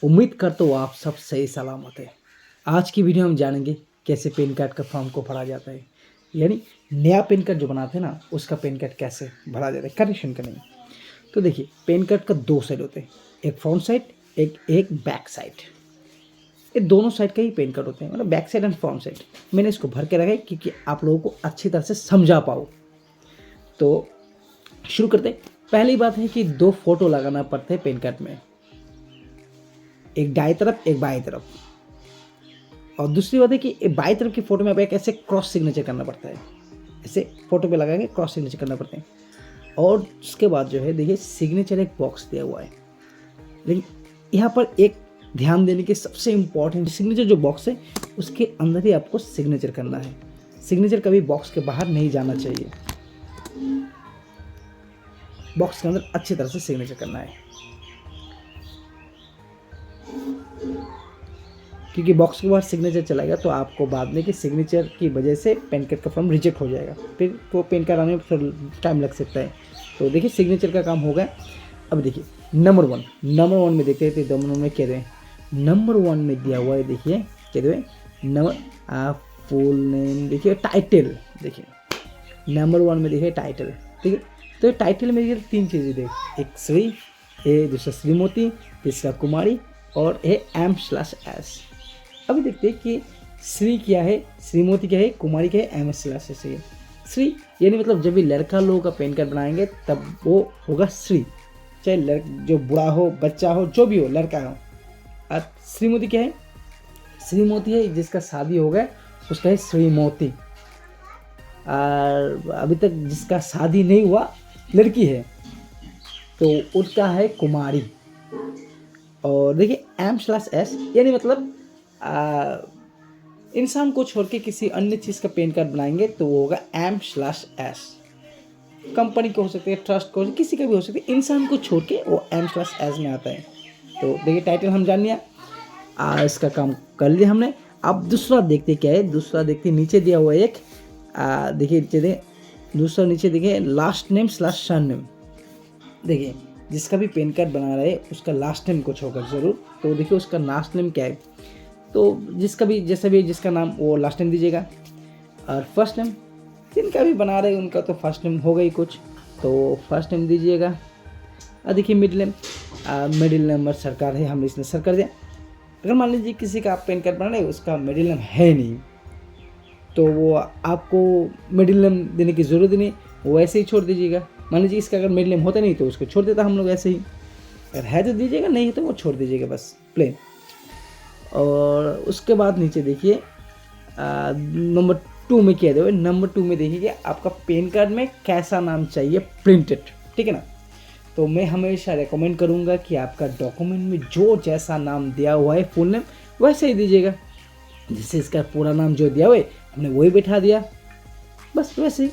उम्मीद करता हूँ आप सब सही सलामत है। आज की वीडियो हम जानेंगे कैसे पैन कार्ड का फॉर्म को भरा जाता है, यानी नया पैन कार्ड जो बनाते हैं ना उसका पैन कार्ड कैसे भरा जाता है, करेक्शन का नहीं। तो देखिए, पैन कार्ड का दो साइड होते हैं, एक फ्रंट साइड, एक बैक साइड। ये दोनों साइड का ही पैन कार्ड होते हैं, मतलब back side and front side. मैंने इसको भर के रखा है क्योंकि आप लोगों को अच्छी तरह से समझा पाओ। तो शुरू करते हैं। पहली बात है कि दो फोटो लगाना पड़ता है पैन कार्ड में, एक दाएं तरफ एक बाएं तरफ। और दूसरी बात है कि बाएं तरफ की फोटो में आप एक ऐसे क्रॉस सिग्नेचर करना पड़ता है, ऐसे फोटो पे लगा के क्रॉस सिग्नेचर करना पड़ता है। और उसके बाद जो है देखिए, सिग्नेचर एक बॉक्स दिया हुआ है, लेकिन यहाँ पर एक ध्यान देने की सबसे इम्पॉर्टेंट, सिग्नेचर जो बॉक्स है उसके अंदर ही आपको सिग्नेचर करना है। सिग्नेचर कभी बॉक्स के बाहर नहीं जाना चाहिए, बॉक्स के अंदर अच्छी तरह से सिग्नेचर करना है, क्योंकि बॉक्स के बाहर सिग्नेचर चलाएगा तो आपको बाद में कि सिग्नेचर की वजह से पैन कार्ड का फॉर्म रिजेक्ट हो जाएगा, फिर वो पैन कार्ड आने में थोड़ा टाइम लग सकता है। तो देखिए, सिग्नेचर का काम हो गया। अब देखिए नंबर वन में देखते हैं, तो नंबर में कह रहे हैं, नंबर 1 में दिया हुआ है, देखिए कह रहे हैं नंबर फुल नेम, देखिए टाइटल, देखिए नंबर 1 में देखिए टाइटल, ठीक है। तो टाइटल में देखिए 3 चीज़ें देख, एक श्री, दूसरा श्रीमती, तीसरा कुमारी, और M/S। अभी देखते हैं कि श्री क्या है, श्रीमती क्या है, कुमारी क्या है, M/S है। श्री यानी मतलब जब भी लड़का लोगों का पैन कार्ड बनाएंगे तब वो होगा श्री, चाहे जो बुढ़ा हो, बच्चा हो, जो भी हो, लड़का हो। और श्रीमती क्या है, श्रीमती है जिसका शादी हो गया उसका है श्रीमती। और अभी तक जिसका शादी नहीं हुआ, लड़की है, तो उसका है कुमारी। और देखिए M/S यानी मतलब इंसान को छोड़ के किसी अन्य चीज़ का पैन कार्ड बनाएंगे तो वो होगा M/S। कंपनी को हो सकती है, ट्रस्ट को, किसी का भी हो सकती है, इंसान को छोड़ के वो M/S में आता है। तो देखिए टाइटल हम जान लिया, इसका काम कर लिया हमने। अब दूसरा देखते क्या है, दूसरा देखते नीचे दिया हुआ एक, देखिए दूसरा नीचे देखिए लास्ट नेम/सरनेम। देखिए जिसका भी पैन कार्ड बना रहे उसका लास्ट नेम कुछ होगा ज़रूर। तो देखिए उसका लास्ट नेम क्या है, तो जिसका भी जैसा भी जिसका नाम वो लास्ट नेम दीजिएगा। और फर्स्ट नेम जिनका भी बना रहे उनका तो फर्स्ट नेम होगा ही कुछ, तो फर्स्ट नेम दीजिएगा। और देखिए मिडिल नेम सरकार है, हमने इसमें सर कर दिया। अगर मान लीजिए किसी का आप पैन कार्ड बना रहे उसका मिडिल नेम है नहीं, तो वो आपको मिडिल नेम देने की ज़रूरत नहीं, वो ऐसे ही छोड़ दीजिएगा। मान लीजिए इसका अगर मिडिल नेम होता नहीं तो उसको छोड़ देता हम लोग ऐसे ही, अगर है तो दीजिएगा, नहीं है तो वो छोड़ दीजिएगा, बस प्लेन। और उसके बाद नीचे देखिए नंबर 2 में क्या दे, नंबर 2 में देखिए कि आपका पैन कार्ड में कैसा नाम चाहिए प्रिंटेड, ठीक है ना। तो मैं हमेशा रेकमेंड करूँगा कि आपका डॉक्यूमेंट में जो जैसा नाम दिया हुआ है फुल नेम वैसे ही दीजिएगा। जैसे इसका पूरा नाम जो दिया हुआ है हमने वही बैठा दिया, बस वैसे ही।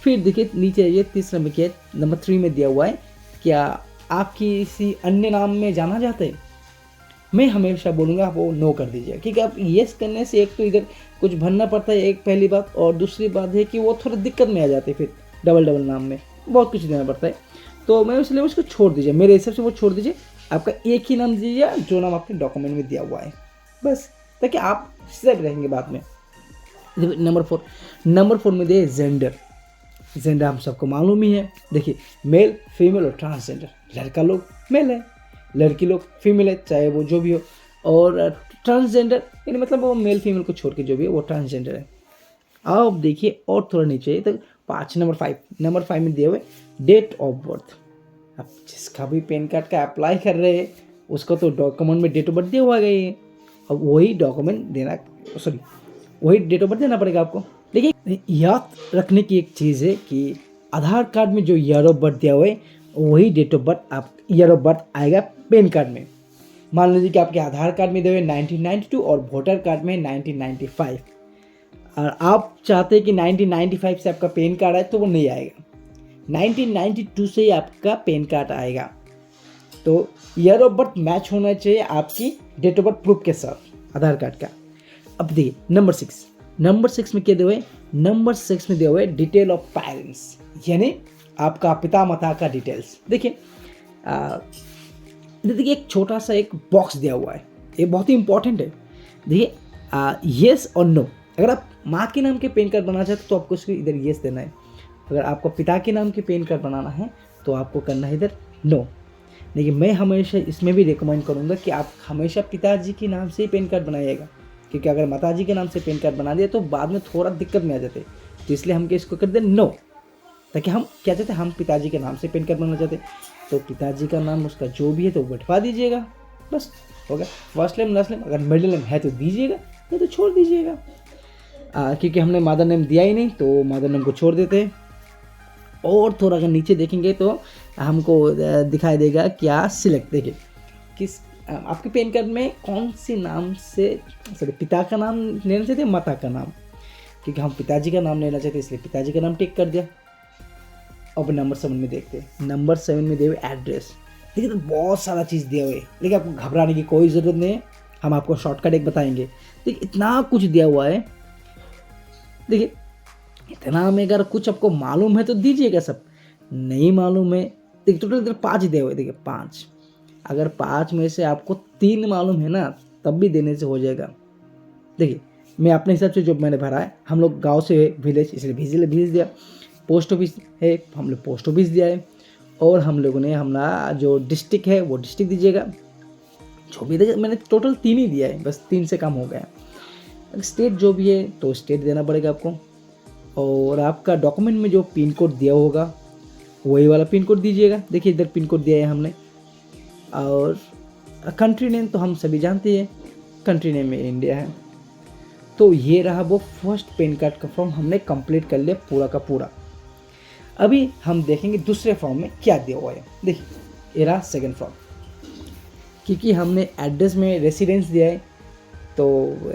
फिर देखिए नीचे ये तीसरा में क्या, नंबर 3 में दिया हुआ है, क्या आप किसी अन्य नाम में जाना चाहते हैं। मैं हमेशा बोलूँगा आप वो नो कर दीजिए, क्योंकि आप येस करने से एक तो इधर कुछ भरना पड़ता है, एक पहली बात, और दूसरी बात है कि वो थोड़ा दिक्कत में आ जाते हैं, फिर डबल नाम में बहुत कुछ देना पड़ता है। तो मैं इसलिए उसको छोड़ दीजिए, मेरे हिसाब से वो छोड़ दीजिए। आपका एक ही नाम दीजिए जो नाम आपके डॉक्यूमेंट में दिया हुआ है, बस, ताकि आप सेफ रहेंगे बाद में। नंबर 4 में दिए जेंडर हम सबको मालूम ही है। देखिए मेल, फीमेल और ट्रांसजेंडर, लड़का लोग मेल है, लड़की लोग फीमेल है, चाहे वो जो भी हो। और ट्रांसजेंडर यानी मतलब वो मेल फीमेल को छोड़ के जो भी है वो ट्रांसजेंडर है। अब देखिए और थोड़ा नीचे तो नंबर 5 में दिए हुए डेट ऑफ बर्थ। अब जिसका भी पैन कार्ड का अप्लाई कर रहे हैं उसका तो डॉक्यूमेंट में डेट ऑफ बर्थ दिया हुआ है, अब वही डॉक्यूमेंट देना, वही डेट ऑफ बर्थ देना पड़ेगा आपको। देखिए याद रखने की एक चीज़ है कि आधार कार्ड में जो ईयर ऑफ बर्थ दिया हुआ है वही डेट ऑफ बर्थ आप ईयर ऑफ बर्थ आएगा पैन कार्ड में। मान लीजिए कि आपके आधार कार्ड में दिए हुए 1992 और वोटर कार्ड में 1995, और आप चाहते हैं कि 1995 से आपका पैन कार्ड आए, तो वो नहीं आएगा, 1992 से ही आपका पैन कार्ड आएगा। तो ईयर ऑफ बर्थ मैच होना चाहिए आपकी डेट ऑफ बर्थ प्रूफ के साथ आधार कार्ड का। अब देखिए नंबर 6 में क्या दिया हुआ है, नंबर 6 में दिया हुआ है डिटेल ऑफ पेरेंट्स, यानी आपका पिता माता का डिटेल्स। देखिए इधर देखिए एक छोटा सा एक बॉक्स दिया हुआ है, ये बहुत ही इंपॉर्टेंट है। देखिए येस और नो, अगर आप माँ के नाम के पैन कार्ड बनाना चाहते तो आपको उसको इधर येस देना है, अगर आपको पिता के नाम के पैन कार्ड बनाना है तो आपको करना है इधर नो। लेकिन मैं हमेशा इसमें भी रिकमेंड करूँगा कि आप हमेशा पिताजी के नाम से ही पैन कार्ड बनाइएगा, क्योंकि अगर माताजी के नाम से पैन कार्ड बना दिया तो बाद में थोड़ा दिक्कत में आ जाते, तो इसलिए हम इसको कर दें नो, ताकि हम क्या चाहते हैं, हम पिताजी के नाम से पैन कार्ड बनाना चाहते, तो पिताजी का नाम उसका जो भी है तो बैठवा दीजिएगा, बस हो गया। फर्स्ट नेम लास्ट नेम अगर मिडिल नेम है तो दीजिएगा, नहीं तो छोड़ दीजिएगा, क्योंकि हमने मदर नेम दिया ही नहीं तो मदर नेम को छोड़ देते हैं। और थोड़ा अगर नीचे देखेंगे तो हमको दिखाई देगा क्या सिलेक्ट, देखिए किस आपके पैन कार्ड में कौन सी नाम से, सॉरी पिता का नाम लेना चाहते हैं माता का नाम, क्योंकि हम पिताजी का नाम लेना चाहते हैं इसलिए पिताजी का नाम टिक कर दिया। अब नंबर 7 में देखते हैं, नंबर 7 में दिए हुए एड्रेस, देखिए तो बहुत सारा चीज़ दिया हुआ है, लेकिन आपको घबराने की कोई ज़रूरत नहीं है, हम आपको शॉर्टकट एक बताएंगे। देखिए इतना कुछ दिया हुआ है, देखिए इतना में अगर कुछ आपको मालूम है तो दीजिएगा, सब नहीं मालूम है, देखिए टोटल इधर 5 दिए हुए, देखिए 5, अगर 5 में से आपको 3 मालूम है ना तब भी देने से हो जाएगा। देखिए मैं अपने हिसाब से जो मैंने भरा है, हम लोग गांव से विलेज इसलिए भेज दिया, पोस्ट ऑफिस है हम लोग पोस्ट ऑफिस दिया है, और हम लोगों ने हमारा जो डिस्ट्रिक्ट है वो डिस्ट्रिक्ट दीजिएगा, जो भी दीजिए, मैंने टोटल 3 ही दिया है, बस 3 से कम हो गया। स्टेट जो भी है तो स्टेट देना पड़ेगा आपको, और आपका डॉक्यूमेंट में जो पिन कोड दिया होगा वही वाला पिन कोड दीजिएगा, देखिए इधर पिन कोड दिया है हमने। और कंट्री नेम तो हम सभी जानते हैं, कंट्री नेम में इंडिया है। तो ये रहा वो फर्स्ट पैन कार्ड का फॉर्म हमने कंप्लीट कर लिया पूरा का पूरा। अभी हम देखेंगे दूसरे फॉर्म में क्या दिया हुआ है, देखिए ये रहा सेकेंड फॉर्म, क्योंकि हमने एड्रेस में रेसिडेंस दिया है तो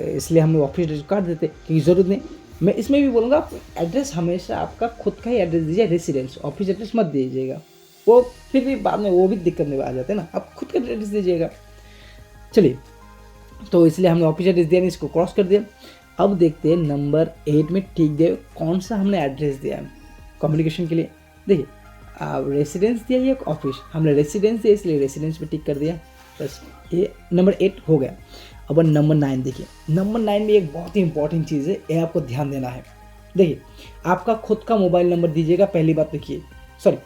इसलिए हम ऑफिस काट देते, क्योंकि ज़रूरत नहीं। मैं इसमें भी बोलूँगा आप एड्रेस हमेशा आपका खुद का ही एड्रेस दीजिए, रेसिडेंस ऑफिस एड्रेस मत दीजिएगा, वो फिर भी बाद में वो भी दिक्कत में आ जाते हैं ना, आप खुद का एड्रेस दीजिएगा। चलिए तो इसलिए हमने ऑफिस एड्रेस दिया नहीं, इसको क्रॉस कर दिया। अब देखते हैं नंबर 8 में ठीक दिया कौन सा हमने एड्रेस दिया है कम्युनिकेशन के लिए। देखिए आप रेसिडेंस दिया या ऑफिस, हमने रेसिडेंस दिया इसलिए रेसिडेंस पे टिक कर दिया, बस ये नंबर 8 हो गया। अब नंबर 9 देखिए, नंबर 9 में एक बहुत ही इंपॉर्टेंट चीज़ है, ये आपको ध्यान देना है। देखिए आपका खुद का मोबाइल नंबर दीजिएगा, पहली बात देखिए, सॉरी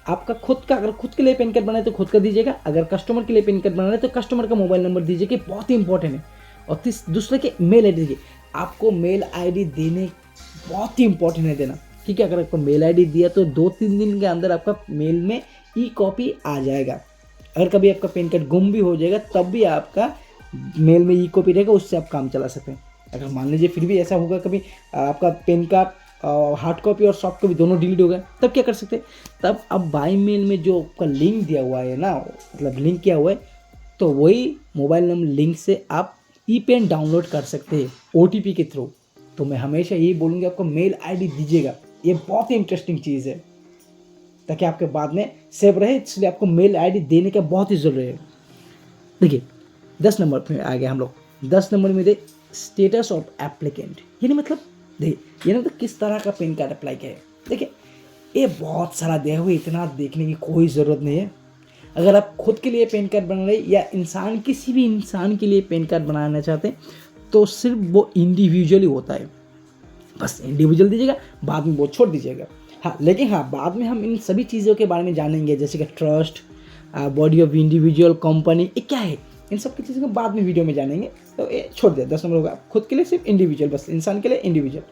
आपका खुद का, अगर खुद के लिए पैन कार्ड बनाए तो खुद का दीजिएगा, अगर कस्टमर के लिए पैन कार्ड बनाना है तो कस्टमर का मोबाइल नंबर दीजिएगा, बहुत ही इंपॉर्टेंट है। और दूसरे के मेल आई डी दीजिए, आपको मेल आई देने बहुत ही इंपॉर्टेंट है देना, क्योंकि अगर आपको मेल आई दिया तो 2-3 दिन के अंदर आपका मेल में ई कॉपी आ जाएगा। अगर कभी आपका पैन कार्ड गुम भी हो जाएगा तब भी आपका मेल में ई कॉपी रहेगा, उससे आप काम चला सकते हैं। अगर मान लीजिए फिर भी ऐसा होगा कभी आपका पैन कार्ड हार्ड कॉपी और सॉफ्ट कॉपी दोनों डिलीट हो गए, तब क्या कर सकते हैं, तब अब बाई मेल में जो आपका लिंक दिया हुआ है ना, मतलब लिंक किया हुआ है, तो वही मोबाइल नंबर लिंक से आप ई पेन डाउनलोड कर सकते हैं OTP के थ्रू। तो मैं हमेशा यही बोलूँगी आपको मेल ID दीजिएगा, ये बहुत ही इंटरेस्टिंग चीज़ है, ताकि आपके बाद में सेव रहे, इसलिए आपको मेल ID देने का बहुत ही ज़रूरी है। देखिए 10 नंबर पे आ गया हम लोग, 10 नंबर में दे स्टेटस ऑफ एप्लीकेंट, यानी मतलब देखिए ये मतलब किस तरह का पैन कार्ड अप्लाई किया है। देखिए ये बहुत सारा दिया हुआ, इतना देखने की कोई ज़रूरत नहीं है। अगर आप खुद के लिए पैन कार्ड बना रहे या इंसान किसी भी इंसान के लिए पैन कार्ड बनाना चाहते हैं तो सिर्फ वो इंडिविजुअली होता है, बस इंडिविजुअल दीजिएगा, बाद में वो छोड़ दीजिएगा। हाँ लेकिन हाँ बाद में हम इन सभी चीज़ों के बारे में जानेंगे, जैसे कि trust, body of individual, company, ये क्या है, इन सब की चीज़ों को बाद में वीडियो में जानेंगे। तो ये छोड़ दिया 10 नंबर होगा, खुद के लिए सिर्फ इंडिविजुअल, बस इंसान के लिए इंडिविजुअल।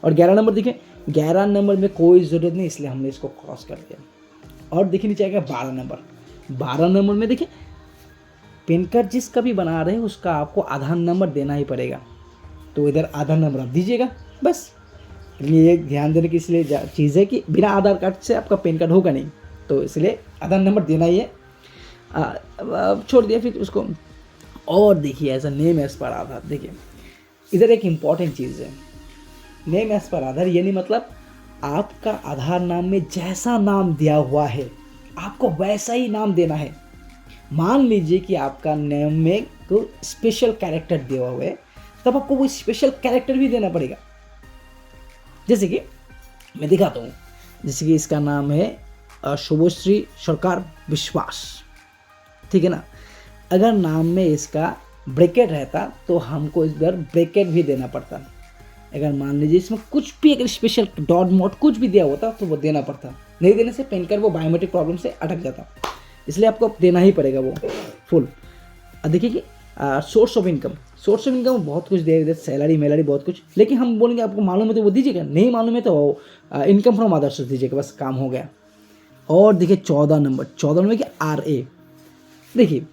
और 11 नंबर देखिए, 11 नंबर में कोई ज़रूरत नहीं, इसलिए हमने इसको क्रॉस कर दिया। और देखिए नीचे आएगा 12 नंबर, 12 नंबर में देखिए पैन कार्ड जिसका भी बना रहे हैं उसका आपको आधार नंबर देना ही पड़ेगा, तो इधर आधार नंबर आप दीजिएगा बस। ये ध्यान देने की इसलिए चीज़ है कि बिना आधार कार्ड से आपका पैन कार्ड होगा नहीं, तो इसलिए आधार नंबर देना ही है। अब छोड़ दिया फिर उसको। और देखिए ऐसा नेम एज पर आधार, देखिए इधर एक इम्पॉर्टेंट चीज़ है, नेम एज पर आधार, यानी मतलब आपका आधार नाम में जैसा नाम दिया हुआ है आपको वैसा ही नाम देना है। मान लीजिए कि आपका नेम में कोई स्पेशल कैरेक्टर दिया हुआ है, तब आपको वो स्पेशल कैरेक्टर भी देना पड़ेगा। जैसे कि मैं दिखाता हूँ, जैसे कि इसका नाम है शुभश्री सरकार विश्वास, ठीक है ना, अगर नाम में इसका ब्रैकेट रहता तो हमको इस बार ब्रैकेट भी देना पड़ता। अगर मान लीजिए इसमें कुछ भी अगर स्पेशल डॉट मोड कुछ भी दिया होता तो वो देना पड़ता, नहीं देने से पैन कार्ड वो बायोमेट्रिक प्रॉब्लम से अटक जाता, इसलिए आपको अब देना ही पड़ेगा वो फुल। देखिए कि सोर्स ऑफ इनकम बहुत कुछ दे देते, सैलरी मेलरी बहुत कुछ, लेकिन हम बोलेंगे आपको मालूम है तो वो दीजिएगा, नहीं मालूम है तो इनकम फ्रॉम अदर सोर्स दीजिएगा, बस काम हो गया। और देखिए 14 नंबर कि RA, देखिए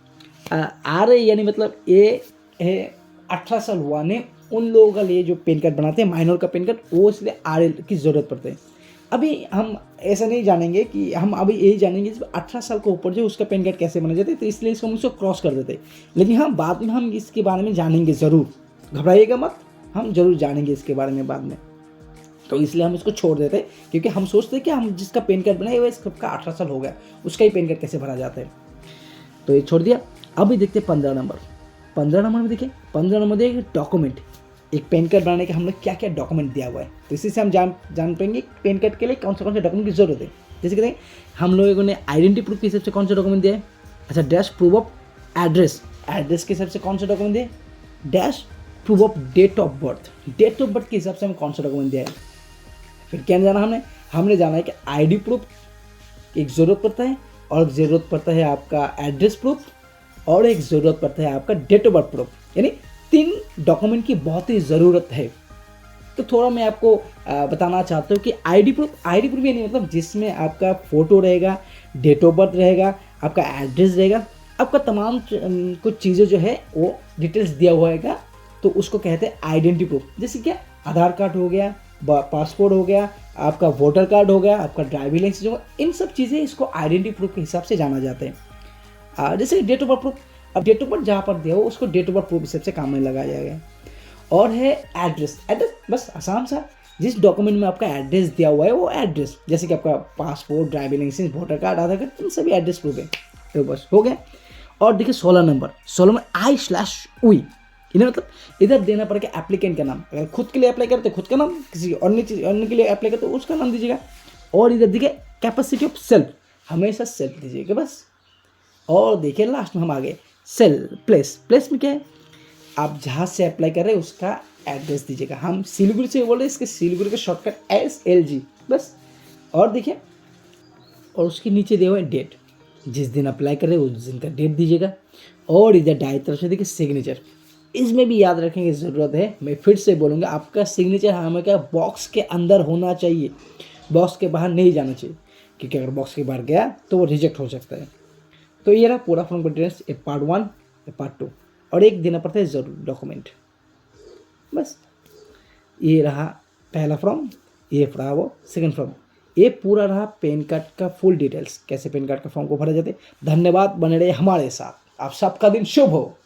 RA यानी मतलब ये है 18 साल हुआ ने उन लोगों का लिए जो पैन कार्ड बनाते हैं माइनर का पैन कार्ड, वो इसलिए RA की ज़रूरत पड़ती है। अभी हम ऐसा नहीं जानेंगे कि हम अभी यही जानेंगे 18 साल के ऊपर जो उसका पैन कार्ड कैसे बना जाता है, तो इसलिए इसको हम उसको क्रॉस कर देते हैं। लेकिन हाँ बाद में हम इसके बारे में जानेंगे ज़रूर, घबराइएगा मत, हम जरूर जानेंगे इसके बारे में बाद में। तो इसलिए हम इसको छोड़ देते हैं, क्योंकि हम सोचते हैं कि हम जिसका पैन कार्ड बनाए वो इसका 18 साल हो गया, उसका ही पैन कार्ड कैसे भरा जाता है, तो ये छोड़ दिया। अभी देखते हैं 15 नंबर में देखिए 15 नंबर देखिए डॉक्यूमेंट, एक पैन कार्ड बनाने के हम लोग क्या क्या डॉक्यूमेंट दिया हुआ है, तो इसी से हम जान पाएंगे पैन कार्ड के लिए कौन से डॉक्यूमेंट की जरूरत है। जैसे कि हम लोगों ने आइडेंटिटी प्रूफ के हिसाब से कौन सा डॉक्यूमेंट दिया है, अच्छा डैश प्रूफ ऑफ एड्रेस के हिसाब से कौन सा डॉक्यूमेंट दिया है, dash proof of date of birth के हिसाब से हम कौन सा डॉक्यूमेंट दिया है। फिर क्या जाना हमने जाना है कि ID प्रूफ एक ज़रूरत पड़ता है, और ज़रूरत पड़ता है आपका एड्रेस प्रूफ, और एक ज़रूरत पड़ता है आपका डेट ऑफ बर्थ प्रूफ, यानी 3 डॉक्यूमेंट की बहुत ही ज़रूरत है। तो थोड़ा मैं आपको बताना चाहता हूँ कि ID प्रूफ यानी मतलब जिसमें आपका फ़ोटो रहेगा, डेट ऑफ बर्थ रहेगा, आपका एड्रेस रहेगा, आपका तमाम कुछ चीज़ें जो है वो डिटेल्स दिया हुआ है, तो उसको कहते हैं आइडेंटिटी प्रूफ। जैसे क्या आधार कार्ड हो गया, पासपोर्ट हो गया, आपका वोटर कार्ड हो गया, आपका ड्राइविंग लाइसेंस हो गया, इन सब चीज़ें इसको आइडेंटिटी प्रूफ के हिसाब से जाना जाता है। जैसे डेट ऑफ बर्थ प्रूफ, अब डेट ऑफ बर्थ जहाँ पर दिया हो उसको डेट ऑफ बर्थ प्रूफ हिसाब से काम में लगाया जाएगा। और है एड्रेस बस आसान सा, जिस डॉक्यूमेंट में आपका एड्रेस दिया हुआ है वो एड्रेस, जैसे कि आपका passport, driving licence, voter card, Aadhaar card, इन सभी एड्रेस प्रूफ है, तो बस हो गया। और देखिए 16 नंबर में I/UI, इन्हें मतलब इधर देना पड़ेगा एप्लीकेंट का नाम, अगर खुद के लिए अप्लाई करते खुद का नाम, किसी अन्य के लिए अप्लाई करते उसका नाम दीजिएगा। और इधर देखिए कैपेसिटी ऑफ सेल्फ, हमेशा सेल्फ दीजिएगा बस। और देखिए लास्ट में हम आ गए प्लेस में क्या है, आप जहाँ से अप्लाई कर रहे हैं उसका एड्रेस दीजिएगा। हम सिलीगुड़ी से बोल रहे हैं, इसके सिलीगुड़ी का शॉर्टकट SLG बस। और देखिए और उसके नीचे दिया हुआ है डेट, जिस दिन अप्लाई कर रहे हैं उस दिन का डेट दीजिएगा। और इधर दाएं तरफ से देखिए सिग्नेचर, इसमें भी याद रखने की ज़रूरत है, मैं फिर से बोलूँगा आपका सिग्नेचर हमें क्या बॉक्स के अंदर होना चाहिए, बॉक्स के बाहर नहीं जाना चाहिए, क्योंकि अगर बॉक्स के बाहर गया तो वो रिजेक्ट हो सकता है। तो ये रहा पूरा फॉर्म का डिटेल्स, ये पार्ट 1, ये पार्ट 2, और एक देना पड़ता है ज़रूर डॉक्यूमेंट, बस। ये रहा पहला फॉर्म, ये रहा वो सेकंड फॉर्म, ये पूरा रहा पैन कार्ड का फुल डिटेल्स, कैसे पैन कार्ड का फॉर्म को भरा जाते। धन्यवाद, बने रहे हमारे साथ, आप सबका दिन शुभ हो।